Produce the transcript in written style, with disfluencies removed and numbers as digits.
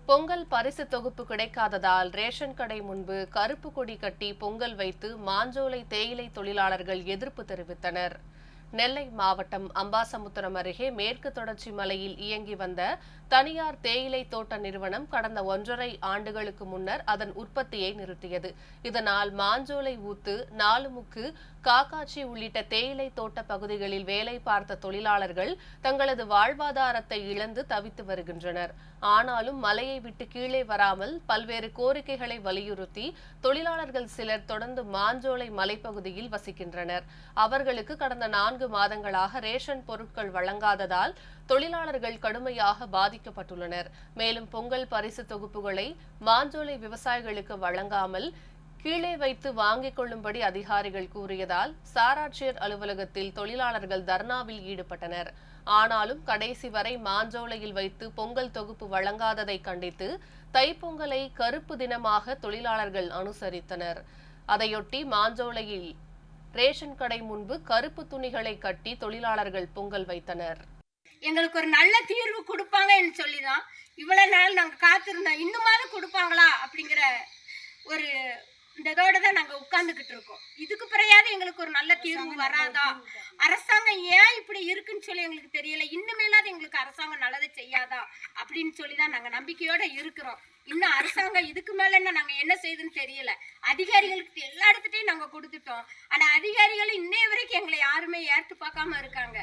பொங்கல் பரிசு தொகுப்பு கிடைக்காததால் ரேஷன் கடை முன்பு கருப்பு கொடி கட்டி பொங்கல் வைத்து மாஞ்சோலை தேயிலை தொழிலாளர்கள் எதிர்ப்பு தெரிவித்தனர். நெல்லை மாவட்டம் அம்பாசமுத்திரம் அருகே மேற்கு தொடர்ச்சி மலையில் இயங்கி வந்த தனியார் தேயிலை தோட்ட நிறுவனம் கடந்த 1.5 ஆண்டுகளுக்கு முன்னர் அதன் உற்பத்தியை நிறுத்தியது. இதனால் மாஞ்சோலை ஊத்து, நாலுமுக்கு, காக்காட்சி உள்ளிட்ட தேயிலை தோட்ட பகுதிகளில் வேலை பார்த்த தொழிலாளர்கள் தங்களது வாழ்வாதாரத்தை இழந்து தவித்து வருகின்றனர். ஆனாலும் மலையை விட்டு கீழே வராமல் பல்வேறு கோரிக்கைகளை வலியுறுத்தி தொழிலாளர்கள் சிலர் தொடர்ந்து மாஞ்சோலை மலைப்பகுதியில் வசிக்கின்றனர். அவர்களுக்கு கடந்த 4 மாதங்களாக ரேஷன் பொருட்கள் வழங்காததால் தொழிலாளர்கள் கடுமையாக பாதிக்கப்பட்டுள்ளனர். மேலும் பொங்கல் பரிசு தொகுப்புகளை மாஞ்சோலை விவசாயிகளுக்கு வழங்காமல் கீழே வைத்து வாங்கிக் கொள்ளும்படி அதிகாரிகள் கூறியதால் சாராட்சியர் அலுவலகத்தில் தொழிலாளர்கள் தர்ணாவில் ஈடுபட்டனர். ஆனாலும் கடைசி வரை மாஞ்சோலையில் வைத்து பொங்கல் தொகுப்பு வழங்காததை கண்டித்து தைப்பொங்கலை கருப்பு தினமாக தொழிலாளர்கள் அனுசரித்தனர். அதையொட்டி மாஞ்சோலையில் ரேஷன் கடை முன்பு கருப்பு துணிகளை கட்டி தொழிலாளர்கள் பொங்கல் வைத்தனர். எங்களுக்கு ஒரு நல்ல தீர்வு கொடுப்பாங்கன்னு சொல்லிதான் இவ்வளவு நாள் நாங்க காத்திருந்தோம். இன்னுமாவது கொடுப்பாங்களா அப்படிங்கிற ஒரு இதோட தான் நாங்க உட்கார்ந்துகிட்டு இருக்கோம். இதுக்கு பிறகு எங்களுக்கு ஒரு நல்ல தீர்வு வராதா? அரசாங்கம் ஏன் இப்படி இருக்குன்னு சொல்லி எங்களுக்கு தெரியல. இன்னுமேலாவது எங்களுக்கு அரசாங்கம் நல்லதை செய்யாதா அப்படின்னு சொல்லிதான் நாங்க நம்பிக்கையோட இருக்கிறோம். இன்னும் அரசாங்கம் இதுக்கு மேல நாங்க என்ன செய்யுதுன்னு தெரியல. அதிகாரிகளுக்கு எல்லா இடத்துட்டையும் நாங்க கொடுத்துட்டோம். ஆனா அதிகாரிகளும் இன்னைய வரைக்கும் எங்களை யாருமே ஏற்று பார்க்காம இருக்காங்க.